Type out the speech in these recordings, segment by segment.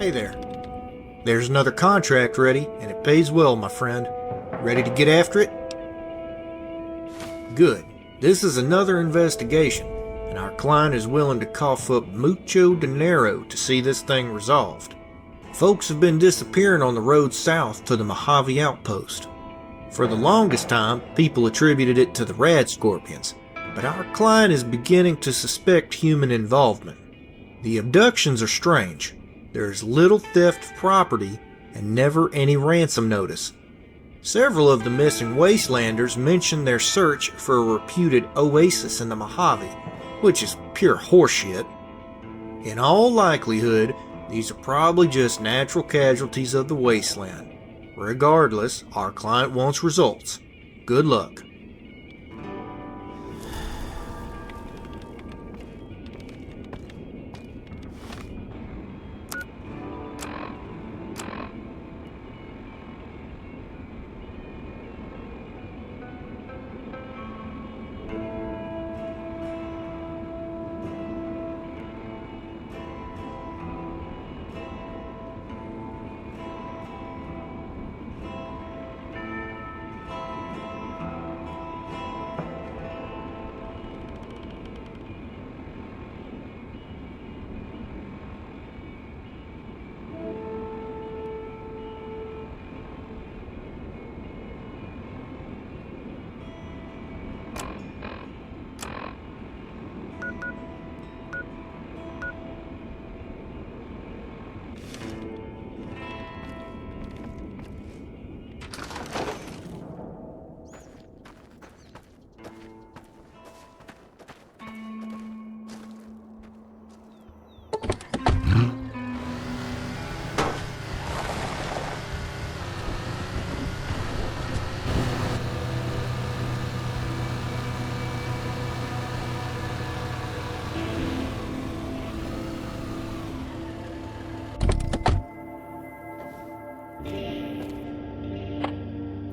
Hey there. There's another contract ready, and it pays well, my friend. Ready to get after it? Good. This is another investigation, and our client is willing to cough up mucho dinero to see this thing resolved. Folks have been disappearing on the road south to the Mojave outpost. For the longest time, people attributed it to the rad scorpions, but our client is beginning to suspect human involvement. The abductions are strange. There is little theft of property and never any ransom notice. Several of the missing wastelanders mention their search for a reputed oasis in the Mojave, which is pure horseshit. In all likelihood, these are probably just natural casualties of the wasteland. Regardless, our client wants results. Good luck.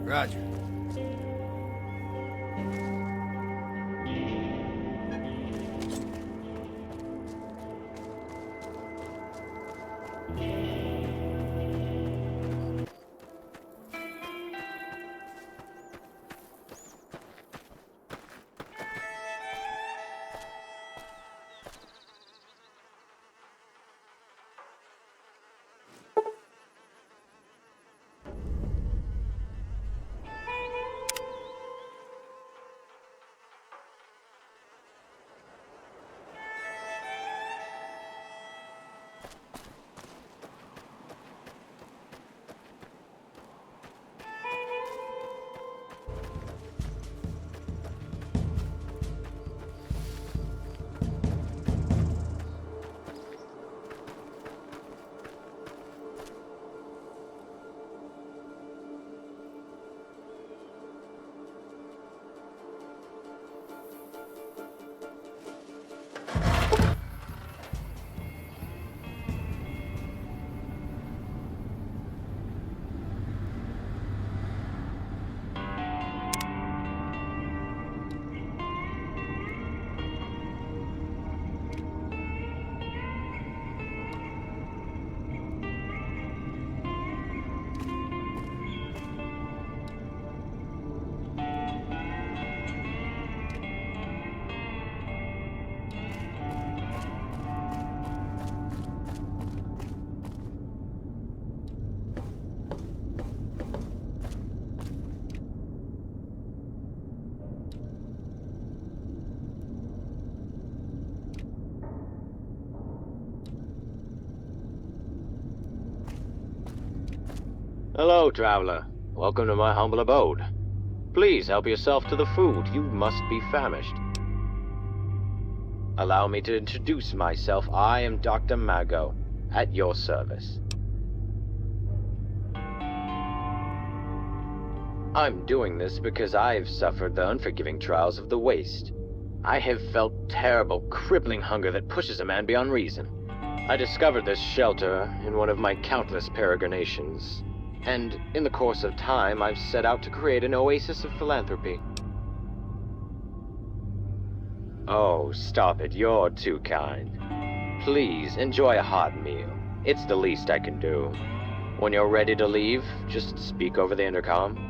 Roger. Hello, traveler. Welcome to my humble abode. Please help yourself to the food. You must be famished. Allow me to introduce myself. I am Dr. Mago, at your service. I'm doing this because I've suffered the unforgiving trials of the waste. I have felt terrible, crippling hunger that pushes a man beyond reason. I discovered this shelter in one of my countless peregrinations. And in the course of time, I've set out to create an oasis of philanthropy. Oh, stop it. You're too kind. Please, enjoy a hot meal. It's the least I can do. When you're ready to leave, just speak over the intercom.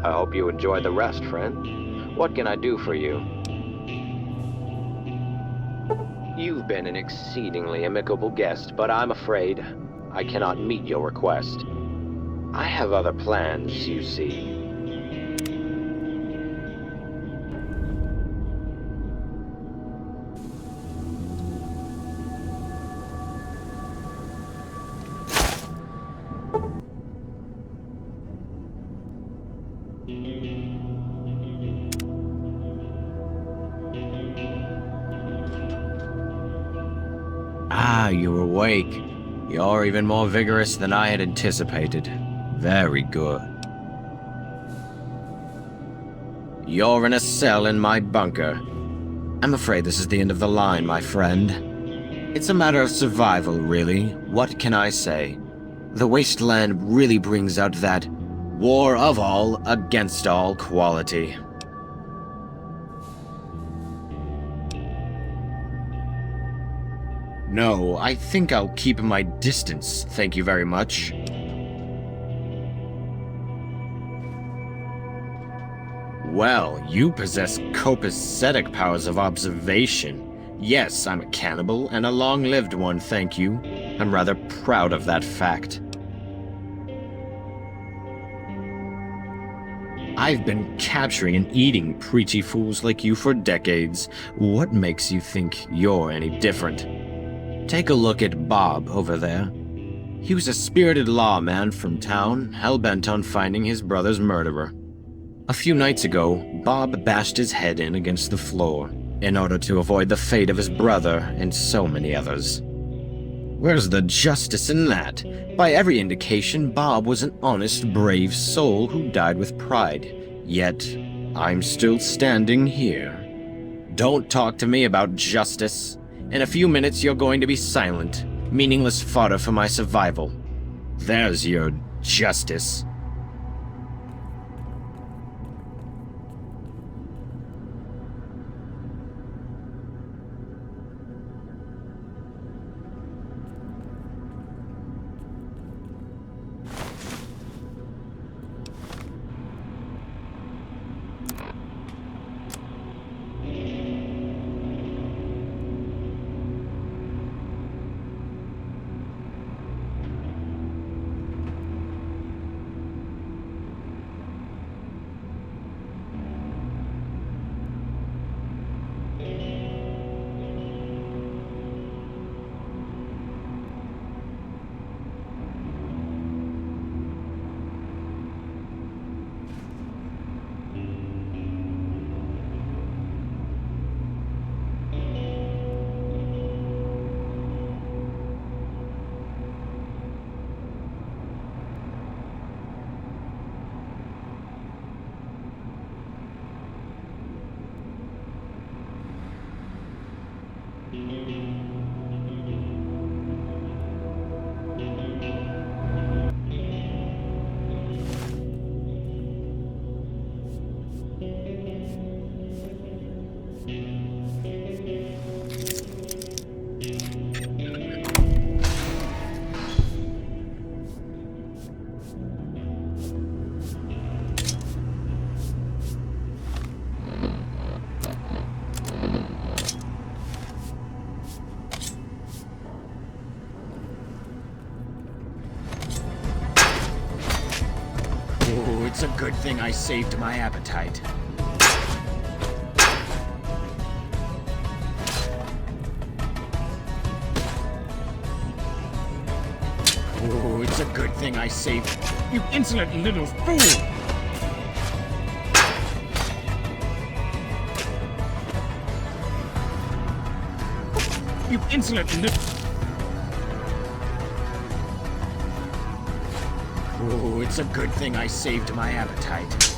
I hope you enjoy the rest, friend. What can I do for you? You've been an exceedingly amicable guest, but I'm afraid I cannot meet your request. I have other plans, you see. Ah, you're awake. You're even more vigorous than I had anticipated. Very good. You're in a cell in my bunker. I'm afraid this is the end of the line, my friend. It's a matter of survival, really. What can I say? The wasteland really brings out that war of all against all quality. No, I think I'll keep my distance, thank you very much. Well, you possess copacetic powers of observation. Yes, I'm a cannibal, and a long-lived one, thank you. I'm rather proud of that fact. I've been capturing and eating preachy fools like you for decades. What makes you think you're any different? Take a look at Bob over there. He was a spirited lawman from town, hell-bent on finding his brother's murderer. A few nights ago, Bob bashed his head in against the floor in order to avoid the fate of his brother and so many others. Where's the justice in that? By every indication, Bob was an honest, brave soul who died with pride. Yet, I'm still standing here. Don't talk to me about justice. In a few minutes, you're going to be silent, meaningless fodder for my survival. There's your justice. good thing I saved my appetite. Oh, it's a good thing I saved. You insolent little fool! You insolent little... Oh, it's a good thing I saved my appetite.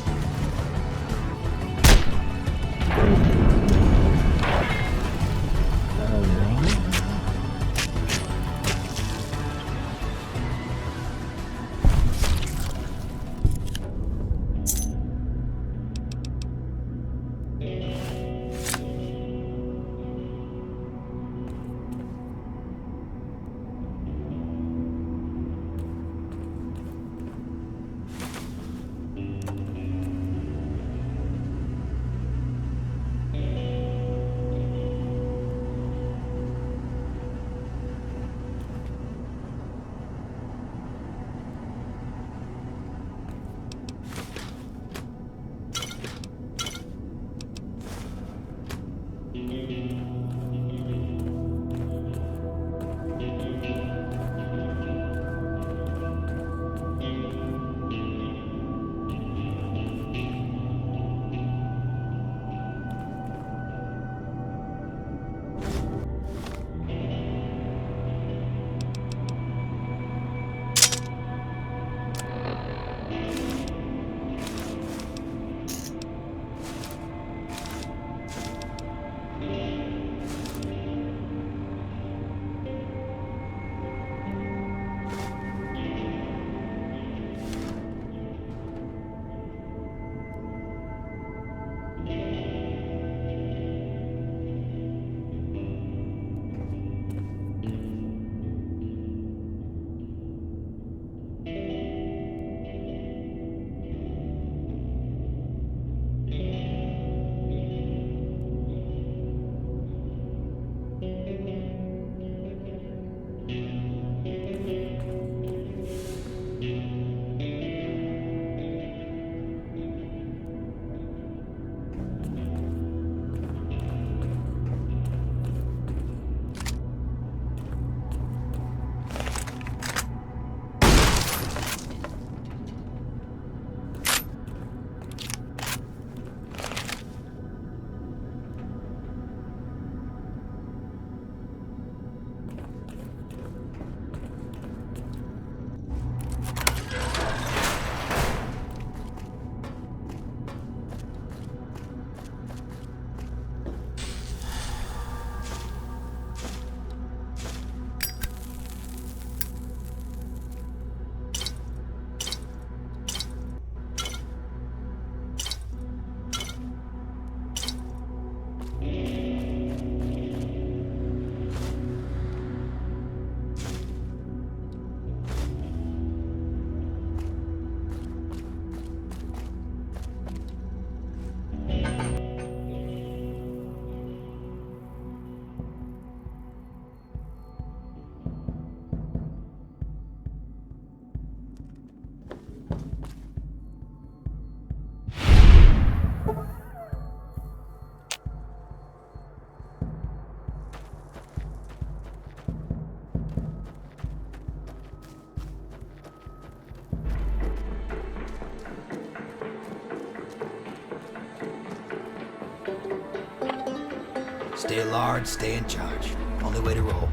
Stay large, stay in charge. Only way to roll.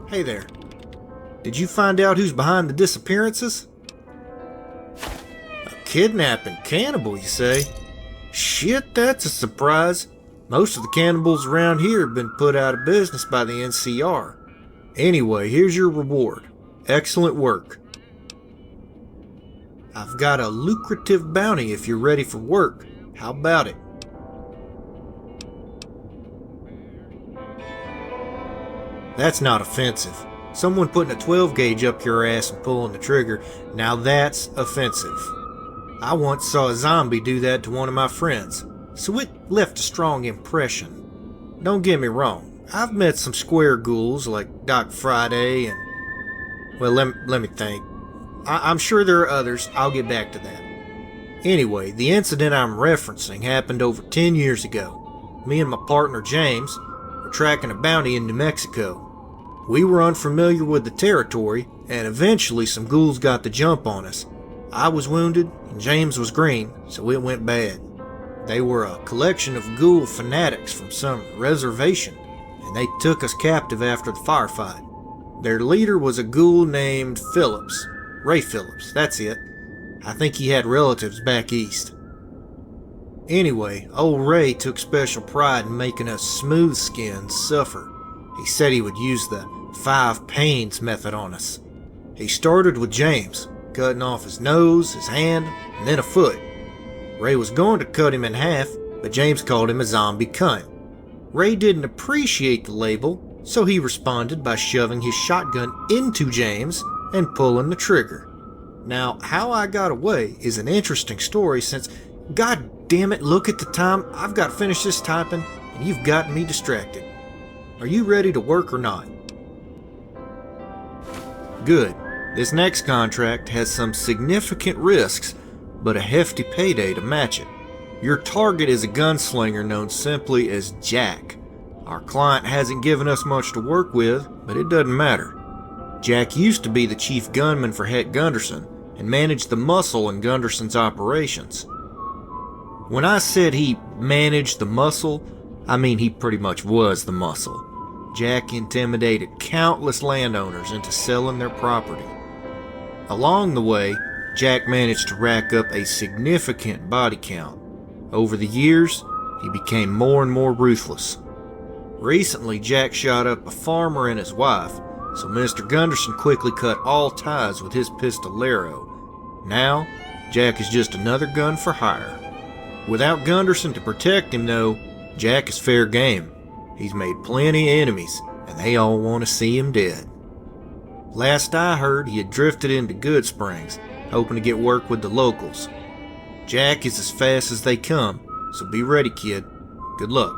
Hey there. Did you find out who's behind the disappearances? A kidnapping cannibal, you say? Shit, that's a surprise. Most of the cannibals around here have been put out of business by the NCR. Anyway, here's your reward. Excellent work. I've got a lucrative bounty if you're ready for work. How about it? That's not offensive. Someone putting a 12 gauge up your ass and pulling the trigger, now that's offensive. I once saw a zombie do that to one of my friends, so it left a strong impression. Don't get me wrong, I've met some square ghouls like Doc Friday and... well, let me think. I'm sure there are others, I'll get back to that. Anyway, the incident I'm referencing happened over 10 years ago. Me and my partner James were tracking a bounty in New Mexico. We were unfamiliar with the territory, and eventually some ghouls got the jump on us. I was wounded, and James was green, so it went bad. They were a collection of ghoul fanatics from some reservation, and they took us captive after the firefight. Their leader was a ghoul named Phillips. Ray Phillips, that's it. I think he had relatives back east. Anyway, old Ray took special pride in making us smooth skins suffer. He said he would use the 5 pains method on us. He started with James, cutting off his nose, his hand, and then a foot. Ray was going to cut him in half, but James called him a zombie cunt. Ray didn't appreciate the label, so he responded by shoving his shotgun into James and pulling the trigger. Now, how I got away is an interesting story since, god damn it, look at the time, I've got to finish this typing and you've gotten me distracted. Are you ready to work or not? Good. This next contract has some significant risks, but a hefty payday to match it. Your target is a gunslinger known simply as Jack. Our client hasn't given us much to work with, but it doesn't matter. Jack used to be the chief gunman for Het Gunderson and managed the muscle in Gunderson's operations. When I said he managed the muscle, I mean he pretty much was the muscle. Jack intimidated countless landowners into selling their property. Along the way, Jack managed to rack up a significant body count. Over the years, he became more and more ruthless. Recently, Jack shot up a farmer and his wife, so Mr. Gunderson quickly cut all ties with his pistolero. Now, Jack is just another gun for hire. Without Gunderson to protect him, though, Jack is fair game. He's made plenty of enemies, and they all want to see him dead. Last I heard, he had drifted into Good Springs, hoping to get work with the locals. Jack is as fast as they come, so be ready, kid. Good luck.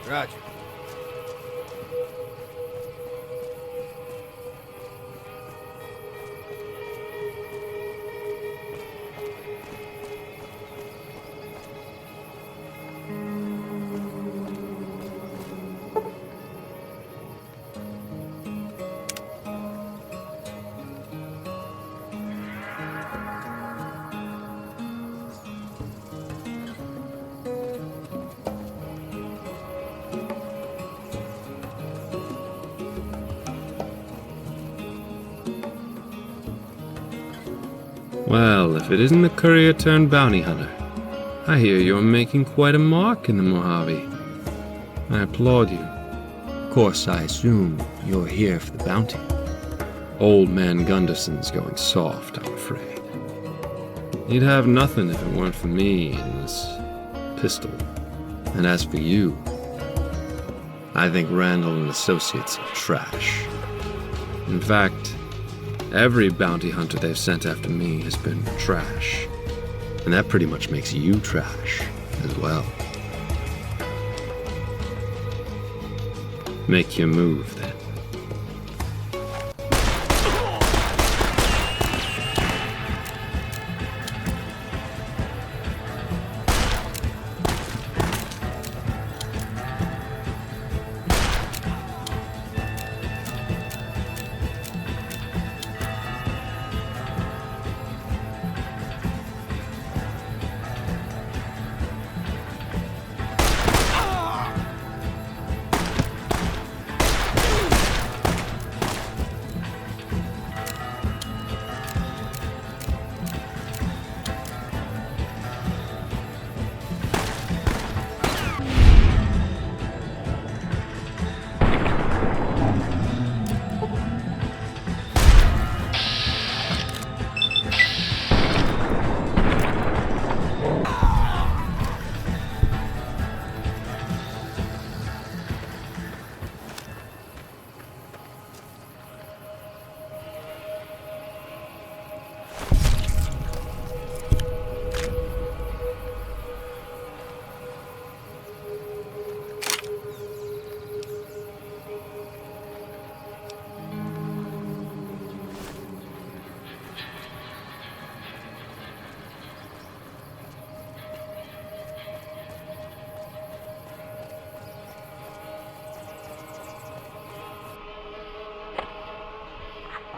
Roger. Well, if it isn't the courier turned bounty hunter, I hear you're making quite a mark in the Mojave. I applaud you. Of course, I assume you're here for the bounty. Old man Gunderson's going soft, I'm afraid. He'd have nothing if it weren't for me and this pistol. And as for you, I think Randall and Associates are trash. In fact, every bounty hunter they've sent after me has been trash. And that pretty much makes you trash as well. Make your move, then.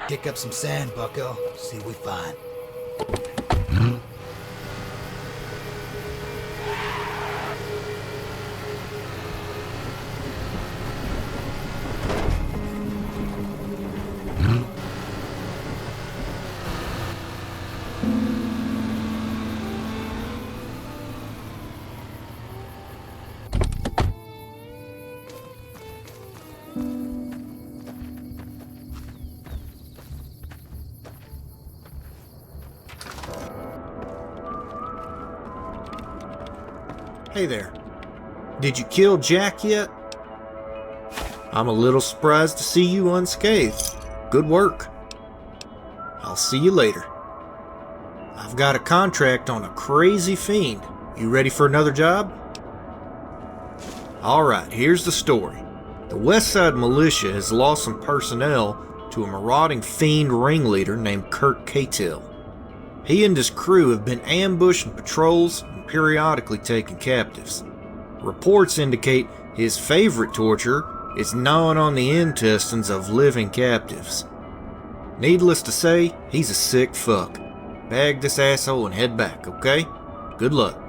Kick up some sand, bucko. See what we find. Hey there. Did you kill Jack yet? I'm a little surprised to see you unscathed. Good work. I'll see you later. I've got a contract on a crazy fiend. You ready for another job? Alright, here's the story. The Westside Militia has lost some personnel to a marauding fiend ringleader named Kurt Katil. He and his crew have been ambushing patrols and periodically taking captives. Reports indicate his favorite torture is gnawing on the intestines of living captives. Needless to say, he's a sick fuck. Bag this asshole and head back, okay? Good luck.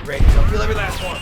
Great, so feel every last one.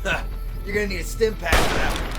You're gonna need a stim pack for that one.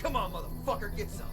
Come on, motherfucker, get some.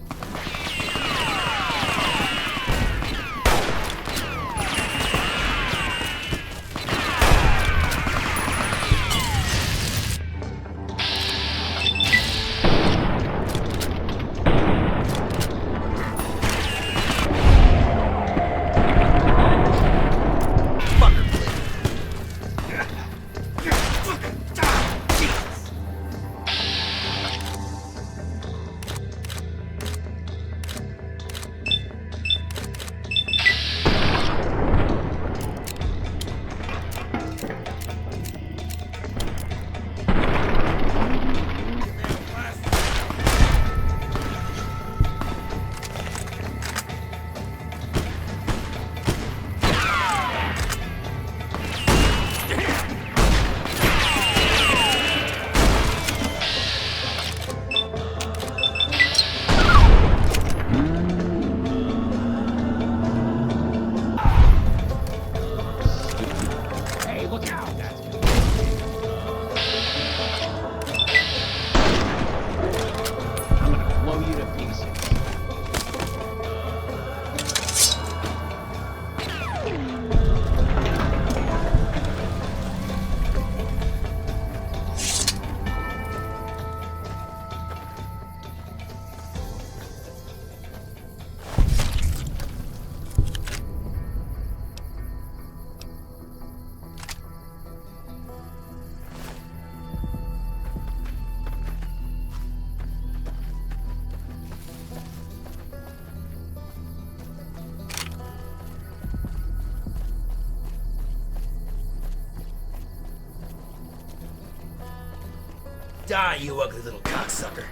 Die, you ugly little cocksucker.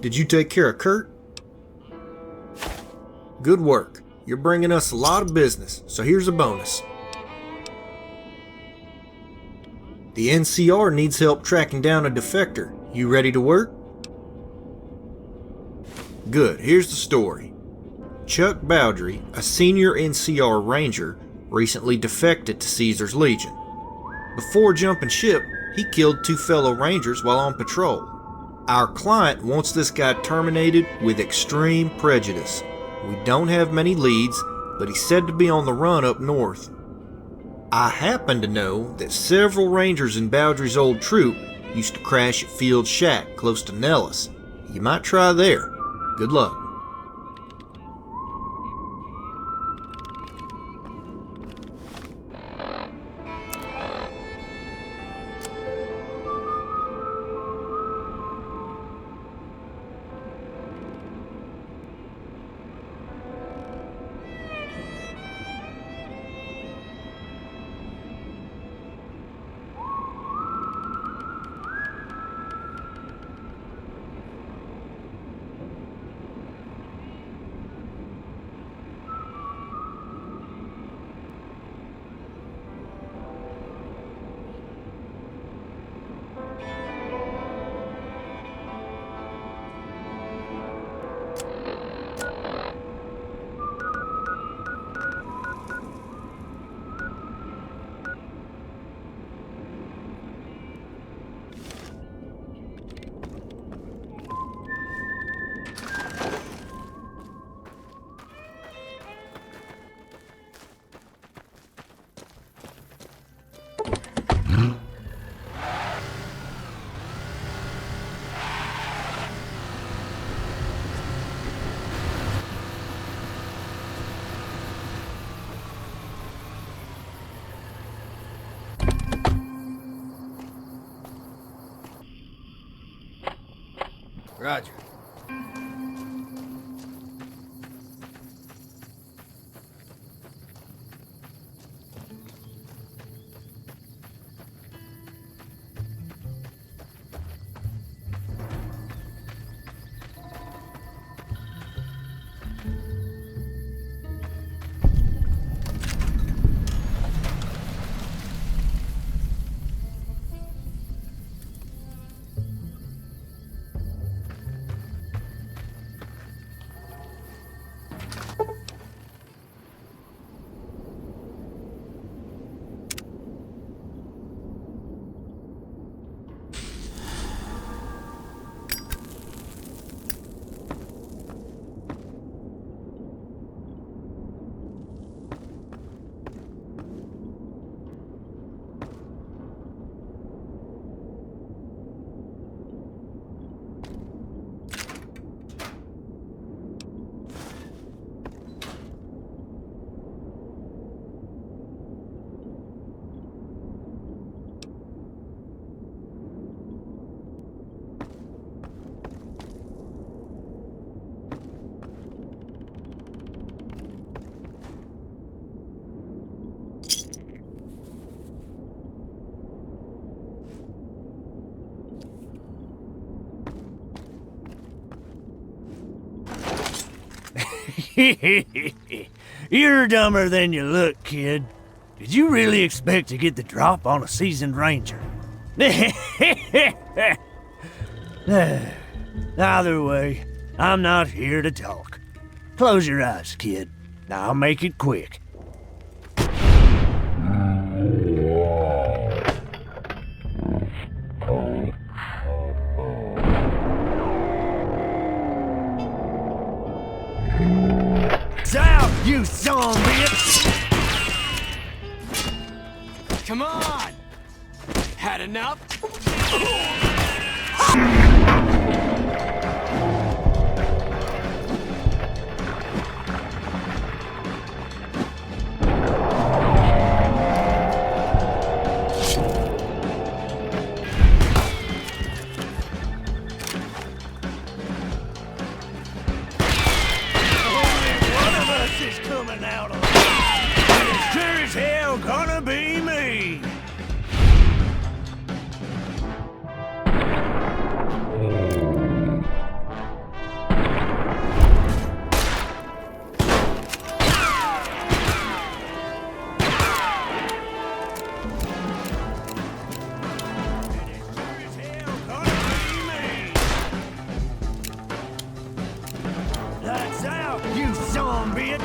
Did you take care of Kurt? Good work. You're bringing us a lot of business, so here's a bonus. The NCR needs help tracking down a defector. You ready to work? Good, here's the story. Chuck Bowdrie, a senior NCR ranger, recently defected to Caesar's Legion. Before jumping ship, He killed 2 fellow Rangers while on patrol. Our client wants this guy terminated with extreme prejudice. We don't have many leads, but he's said to be on the run up north. I happen to know that several Rangers in Bowdrie's old troop used to crash at Field's shack close to Nellis. You might try there. Good luck. Roger. You're dumber than you look, kid. Did you really expect to get the drop on a seasoned ranger? Either way, I'm not here to talk. Close your eyes, kid. I'll make it quick. Out, you zombie! Come on! Had enough? Gonna be me! Lights out, you zombie!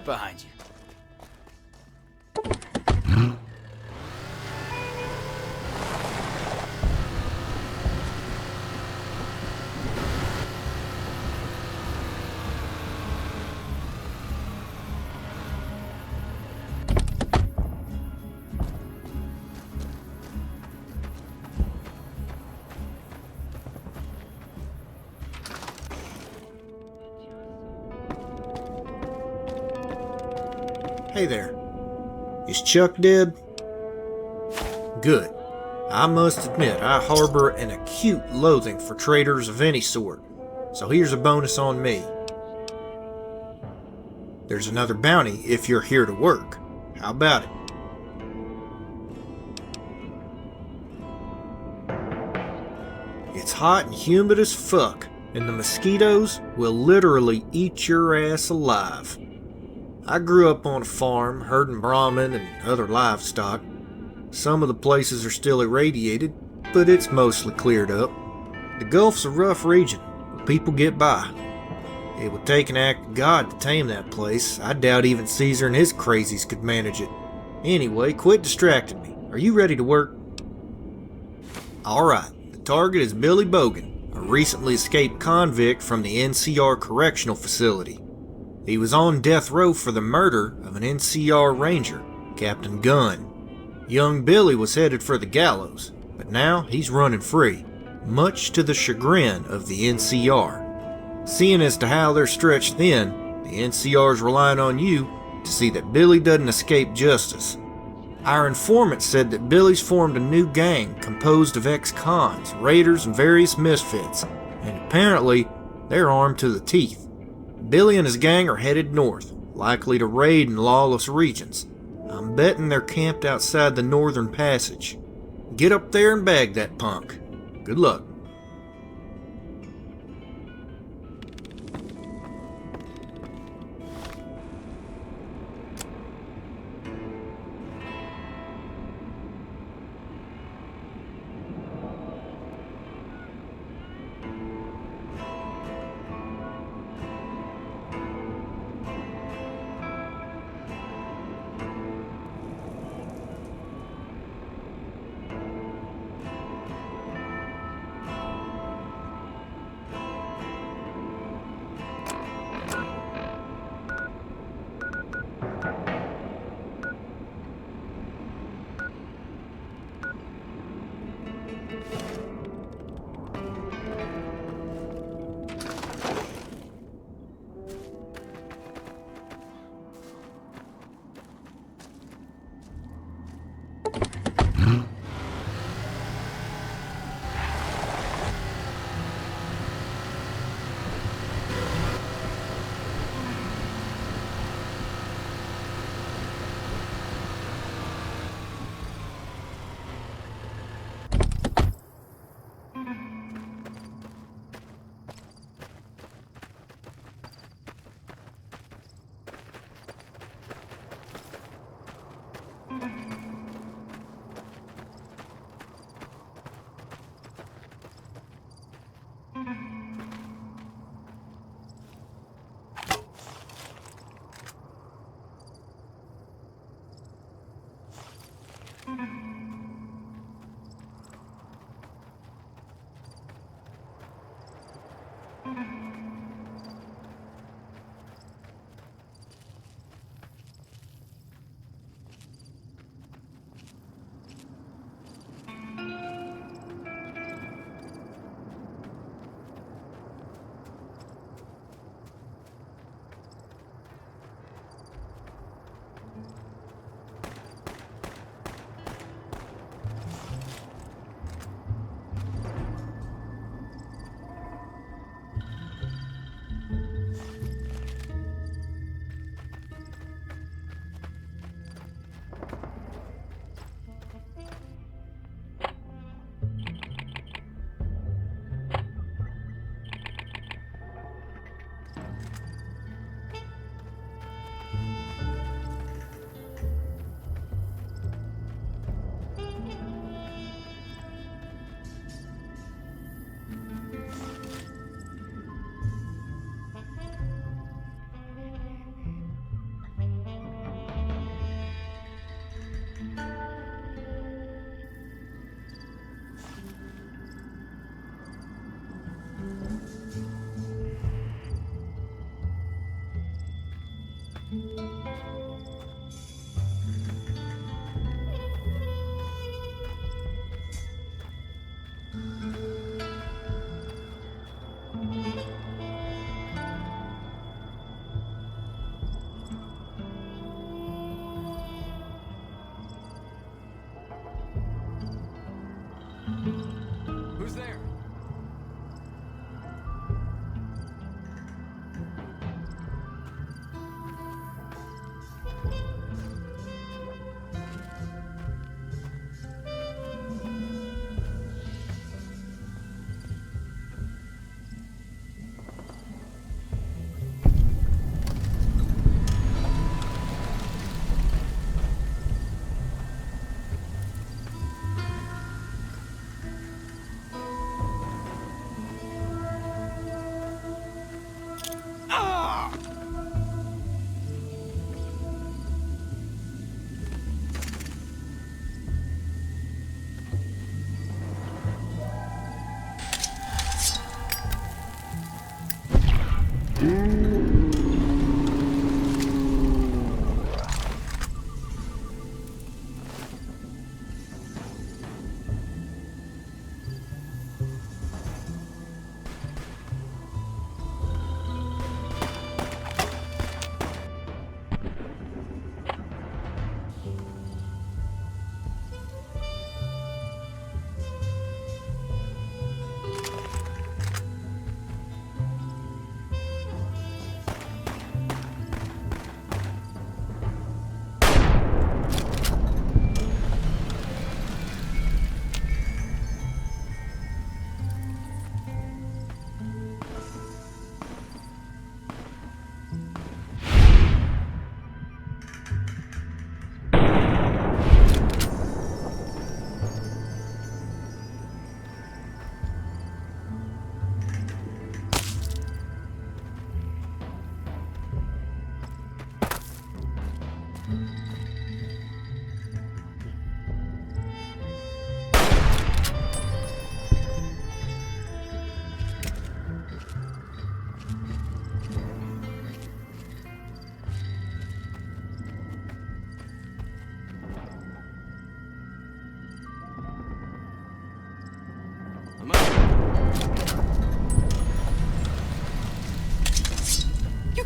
Right behind you. Hey there. Is Chuck dead? Good. I must admit, I harbor an acute loathing for traitors of any sort, so here's a bonus on me. There's another bounty if you're here to work. How about it? It's hot and humid as fuck, and the mosquitoes will literally eat your ass alive. I grew up on a farm, herding Brahmin and other livestock. Some of the places are still irradiated, but it's mostly cleared up. The Gulf's a rough region, but people get by. It would take an act of God to tame that place. I doubt even Caesar and his crazies could manage it. Anyway, quit distracting me. Are you ready to work? Alright, the target is Billy Bogan, a recently escaped convict from the NCR Correctional Facility. He was on death row for the murder of an NCR Ranger, Captain Gunn. Young Billy was headed for the gallows, but now he's running free, much to the chagrin of the NCR. Seeing as to how they're stretched thin, the NCR's relying on you to see that Billy doesn't escape justice. Our informant said that Billy's formed a new gang composed of ex-cons, raiders, and various misfits, and apparently they're armed to the teeth. Billy and his gang are headed north, likely to raid in lawless regions. I'm betting they're camped outside the Northern Passage. Get up there and bag that punk. Good luck.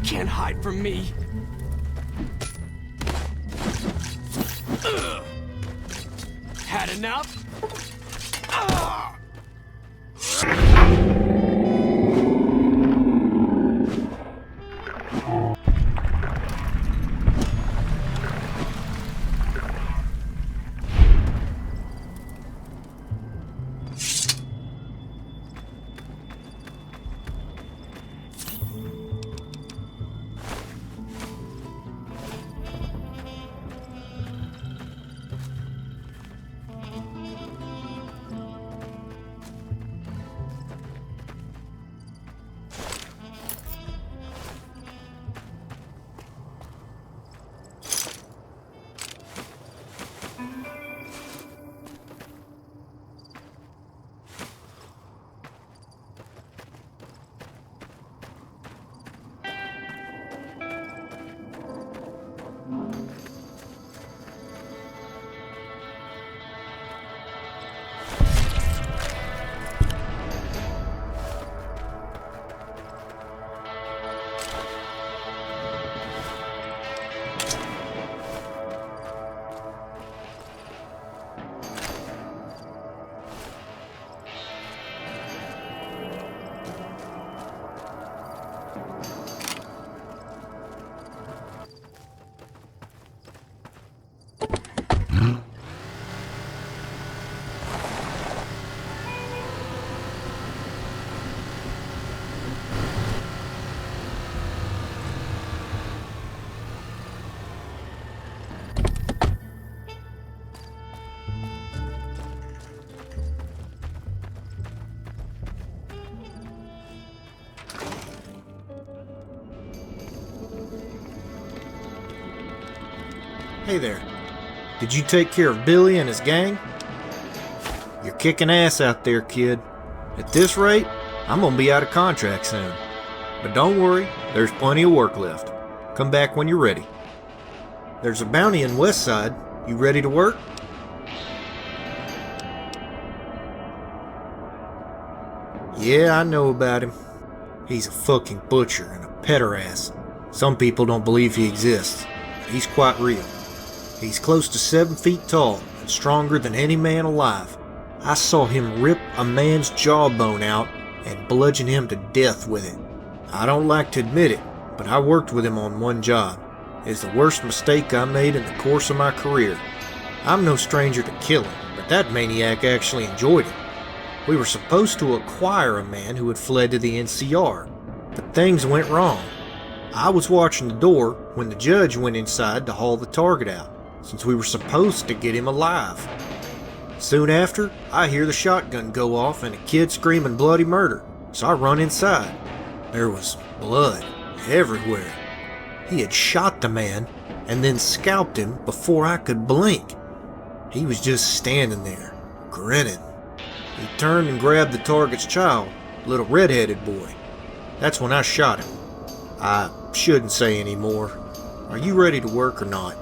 can't hide from me. Had enough? Hey there. Did you take care of Billy and his gang? You're kicking ass out there, kid. At this rate, I'm gonna be out of contract soon. But don't worry, there's plenty of work left. Come back when you're ready. There's a bounty in Westside. You ready to work? Yeah, I know about him. He's a fucking butcher and a pederast. Some people don't believe he exists, but he's quite real. He's close to 7 feet tall and stronger than any man alive. I saw him rip a man's jawbone out and bludgeon him to death with it. I don't like to admit it, but I worked with him on one job. It's the worst mistake I made in the course of my career. I'm no stranger to killing, but that maniac actually enjoyed it. We were supposed to acquire a man who had fled to the NCR, but things went wrong. I was watching the door when the judge went inside to haul the target out, since we were supposed to get him alive. Soon after, I hear the shotgun go off and a kid screaming bloody murder, so I run inside. There was blood everywhere. He had shot the man and then scalped him before I could blink. He was just standing there, grinning. He turned and grabbed the target's child, little red-headed boy. That's when I shot him. I shouldn't say any more. Are you ready to work or not?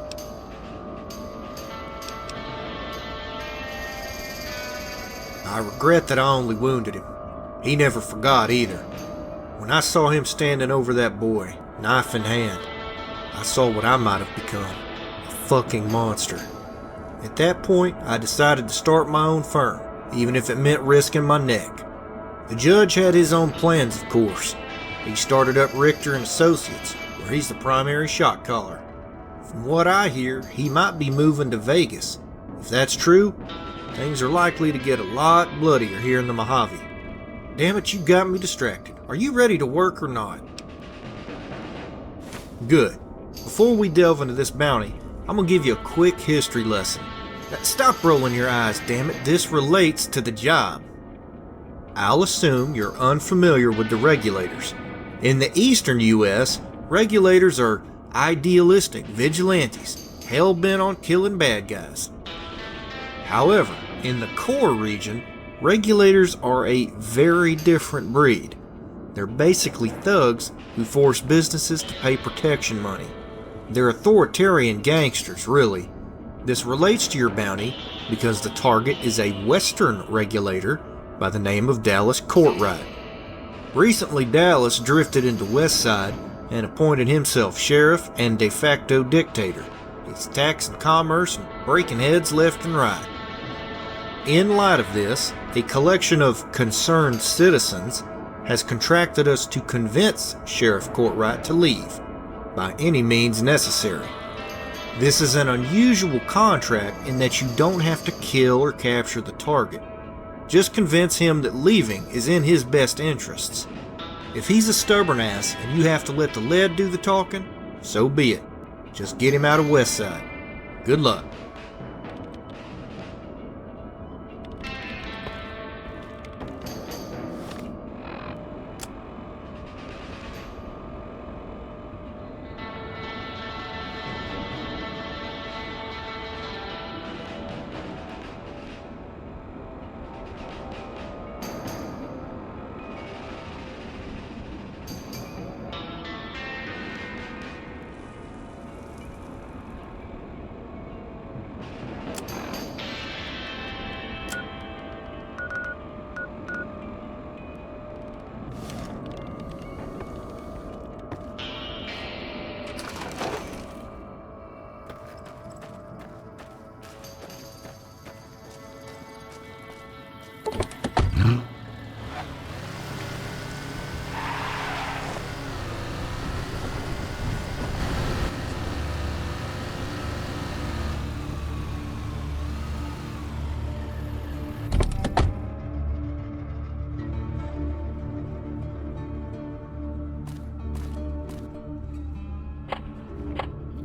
I regret that I only wounded him. He never forgot either. When I saw him standing over that boy, knife in hand, I saw what I might have become, a fucking monster. At that point, I decided to start my own firm, even if it meant risking my neck. The judge had his own plans, of course. He started up Richter and Associates, where he's the primary shot caller. From what I hear, he might be moving to Vegas. If that's true, things are likely to get a lot bloodier here in the Mojave. Damn it, you got me distracted. Are you ready to work or not? Good. Before we delve into this bounty, I'm gonna give you a quick history lesson. Stop rolling your eyes, damn it. This relates to the job. I'll assume you're unfamiliar with the Regulators. In the eastern U.S., Regulators are idealistic vigilantes, hell-bent on killing bad guys. However, in the core region, Regulators are a very different breed. They're basically thugs who force businesses to pay protection money. They're authoritarian gangsters, really. This relates to your bounty because the target is a Western Regulator by the name of Dallas Courtright. Recently, Dallas drifted into Westside and appointed himself sheriff and de facto dictator. He's taxing commerce and breaking heads left and right. In light of this, a collection of concerned citizens has contracted us to convince Sheriff Courtright to leave, by any means necessary. This is an unusual contract in that you don't have to kill or capture the target. Just convince him that leaving is in his best interests. If he's a stubborn ass and you have to let the lead do the talking, so be it. Just get him out of Westside. Good luck.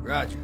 Roger.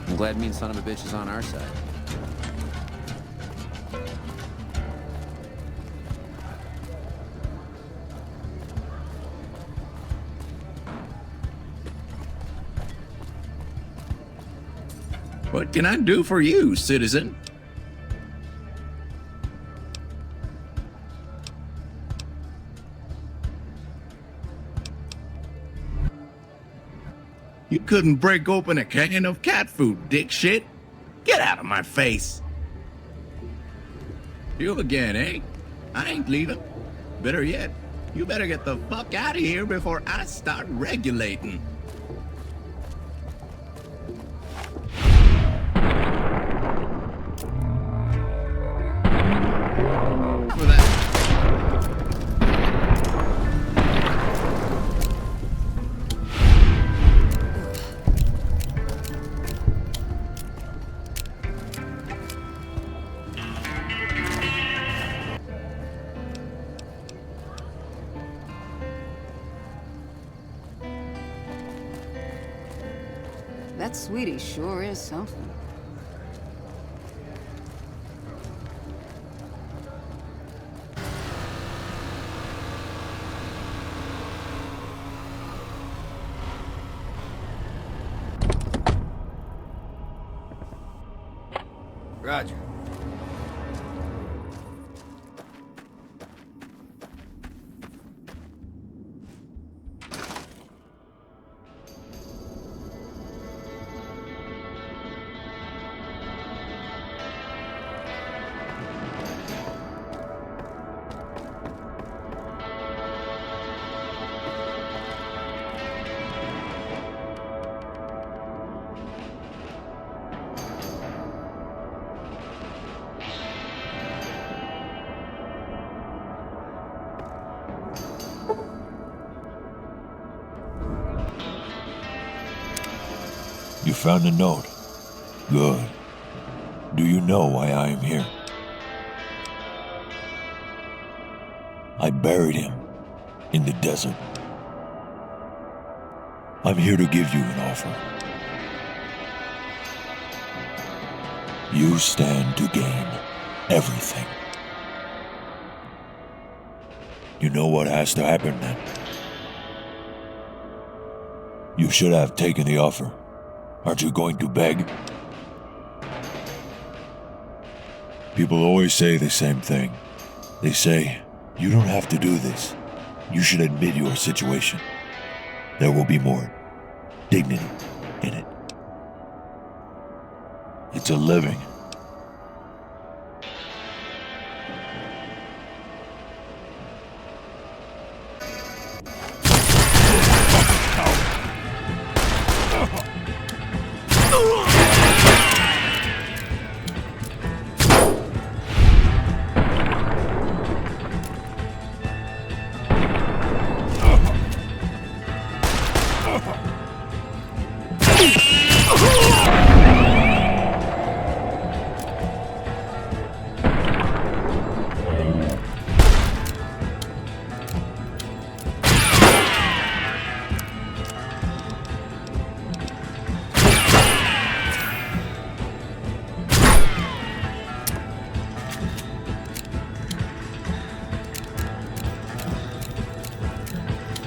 I'm glad mean son of a bitch is on our side. What can I do for you, citizen? You couldn't break open a can of cat food, dick shit. Get out of my face. You again, eh? I ain't leaving. Better yet, you better get the fuck out of here before I start regulating. For that. That sweetie sure is something. Roger. You found a note. Good. Do you know why I am here? I buried him in the desert. I'm here to give you an offer. You stand to gain everything. You know what has to happen then. You should have taken the offer. Aren't you going to beg? People always say the same thing. They say, you don't have to do this. You should admit your situation. There will be more dignity in it. It's a living.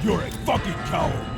You're a fucking coward!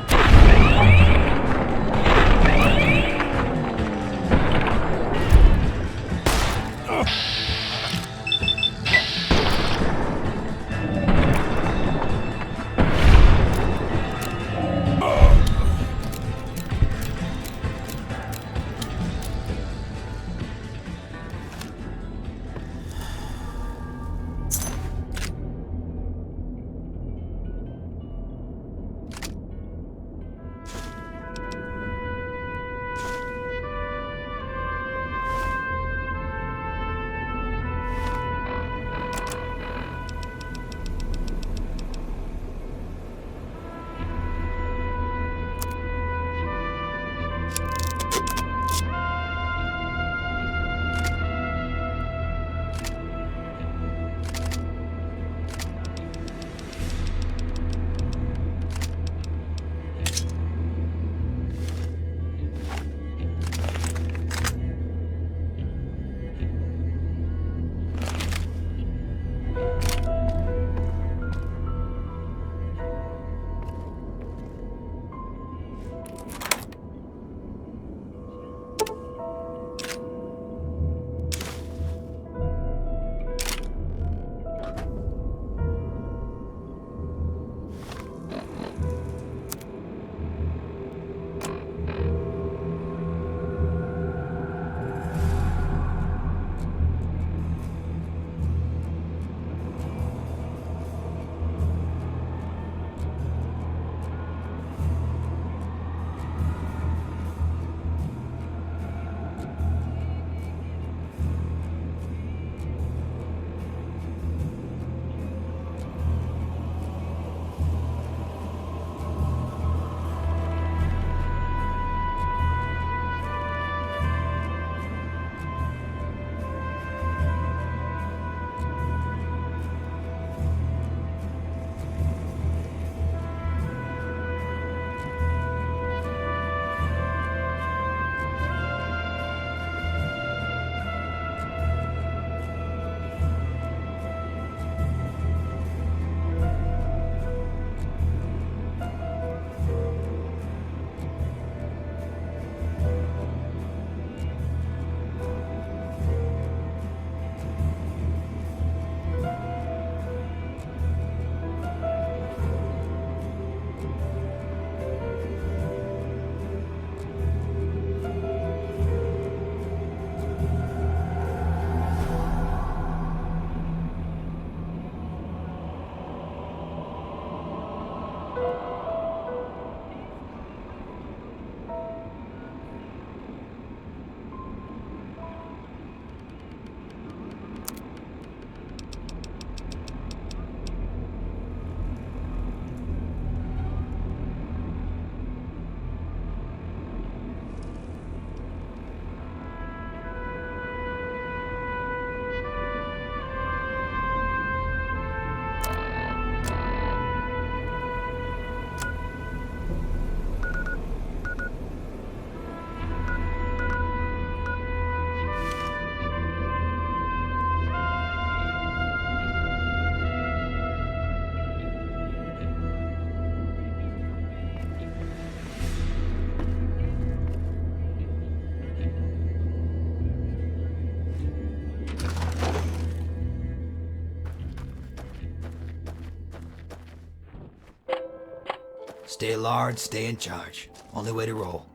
Stay large, stay in charge. Only way to roll.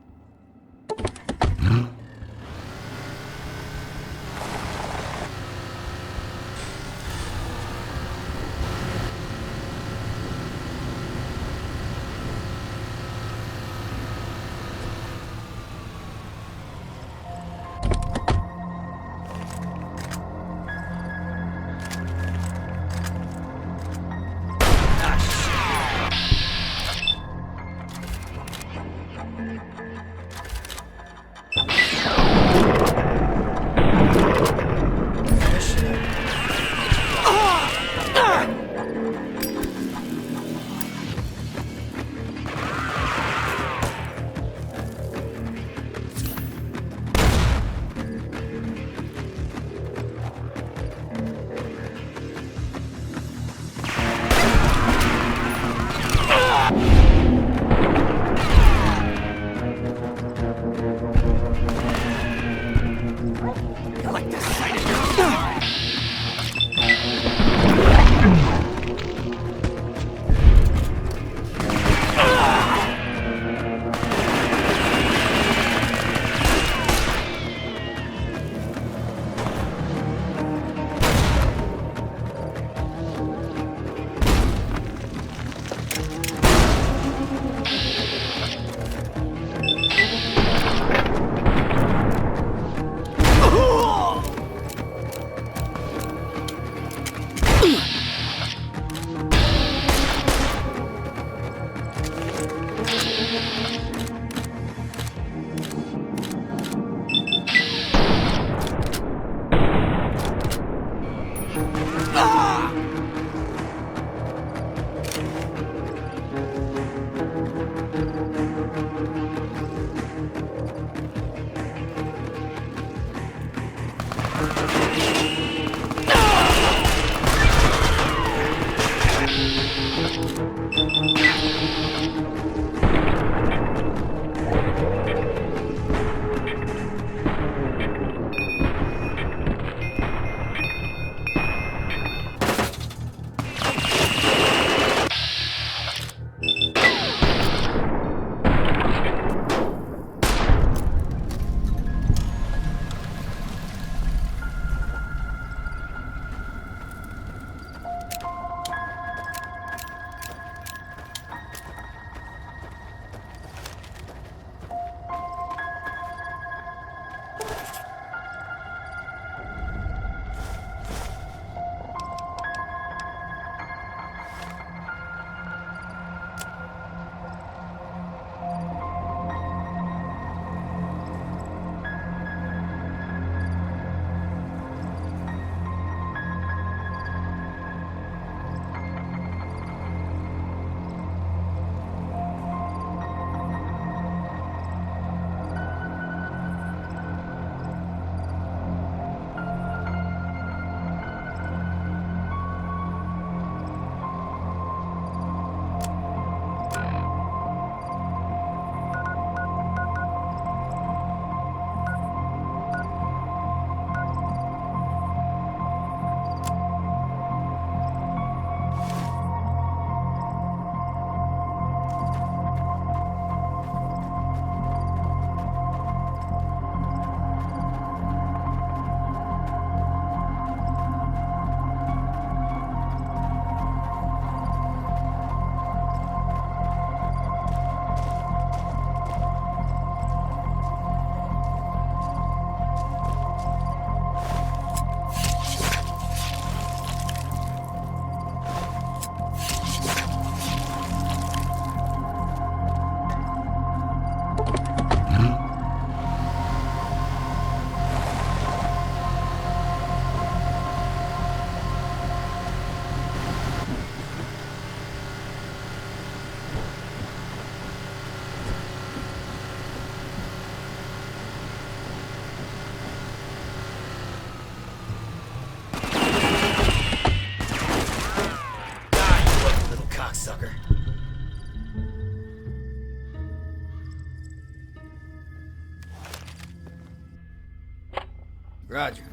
Roger.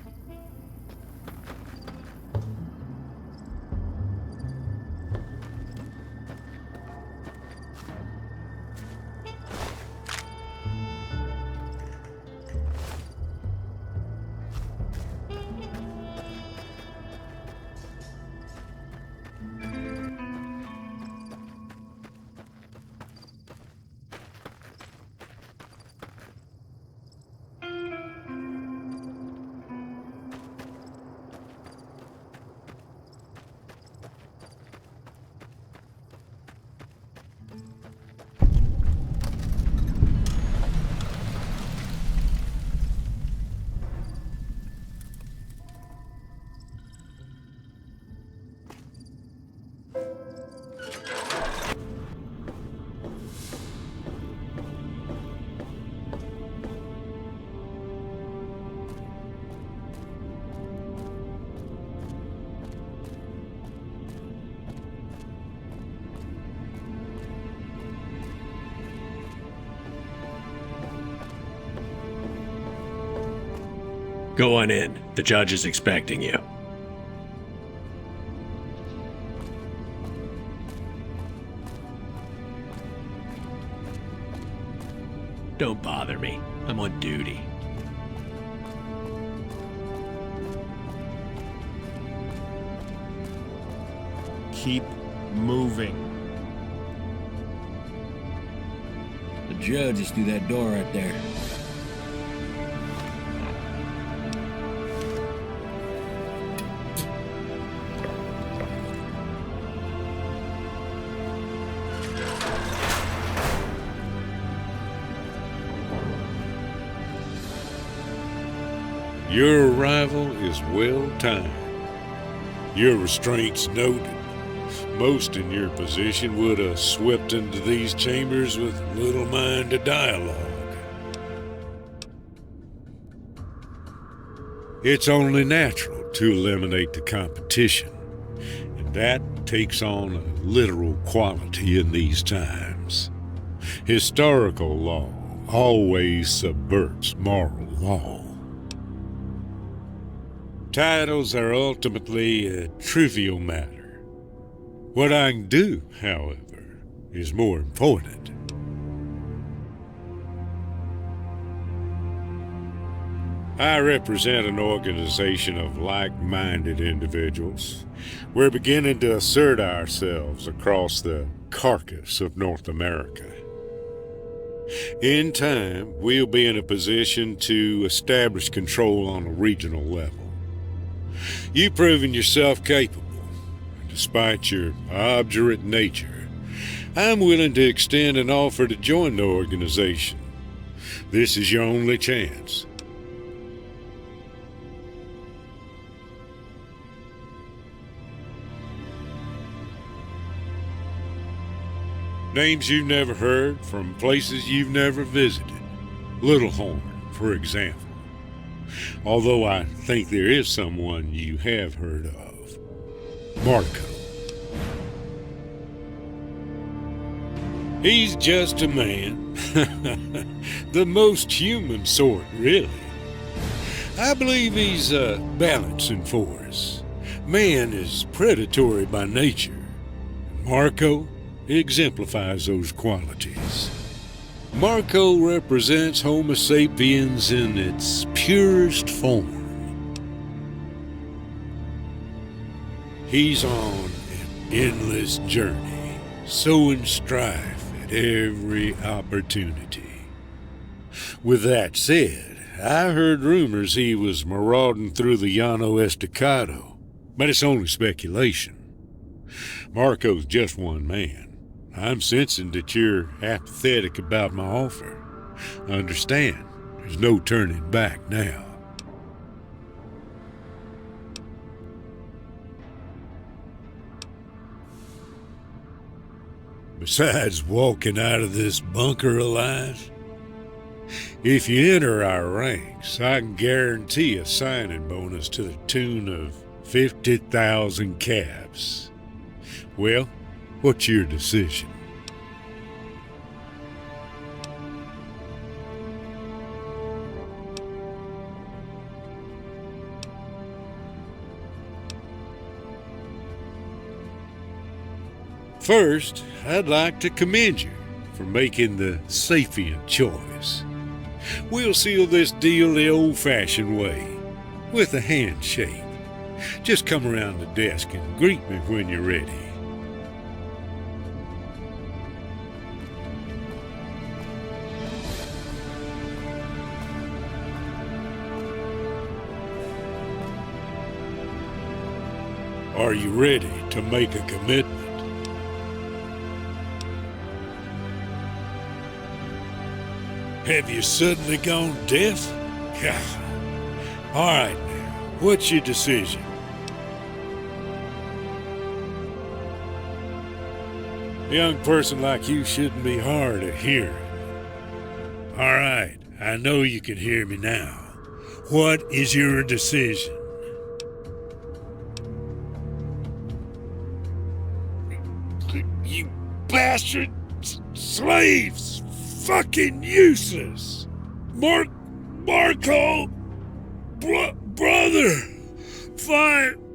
Go on in. The judge is expecting you. Don't bother me. I'm on duty. Keep moving. The judge is through that door right there. Your arrival is well timed. Your restraints noted. Most in your position would have swept into these chambers with little mind to dialogue. It's only natural to eliminate the competition, and that takes on a literal quality in these times. Historical law always subverts moral law. Titles are ultimately a trivial matter. What I can do, however, is more important. I represent an organization of like-minded individuals. We're beginning to assert ourselves across the carcass of North America. In time, we'll be in a position to establish control on a regional level. You've proven yourself capable. Despite your obdurate nature, I'm willing to extend an offer to join the organization. This is your only chance. Names you've never heard from places you've never visited. Littlehorn, for example. Although I think there is someone you have heard of. Marco. He's just a man. The most human sort, really. I believe he's a balancing force. Man is predatory by nature. Marco exemplifies those qualities. Marco represents Homo sapiens in its purest form. He's on an endless journey, sowing strife at every opportunity. With that said, I heard rumors he was marauding through the Llano Estacado, but it's only speculation. Marco's just one man. I'm sensing that you're apathetic about my offer. Understand, there's no turning back now. Besides walking out of this bunker alive, if you enter our ranks, I can guarantee a signing bonus to the tune of 50,000 caps. Well, what's your decision? First, I'd like to commend you for making the sapient choice. We'll seal this deal the old-fashioned way, with a handshake. Just come around the desk and greet me when you're ready. Are you ready to make a commitment? Have you suddenly gone deaf? All right now, what's your decision? A young person like you shouldn't be hard of hearing. All right, I know you can hear me now. What is your decision? You bastard slaves! Fucking useless! Marco! Brother! Fine!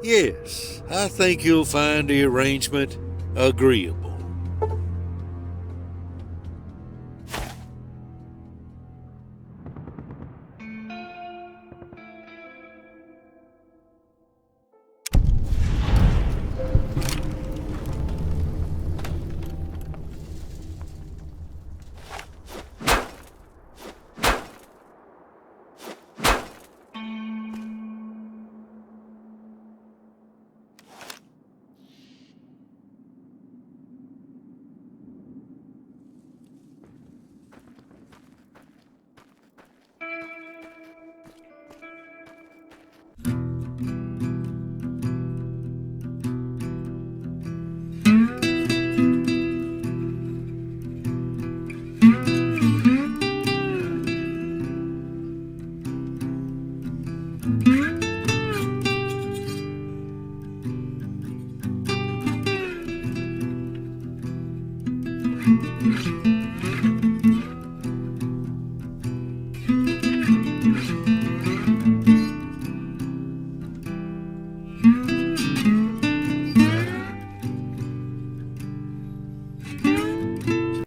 Yes, I think you'll find the arrangement agreeable.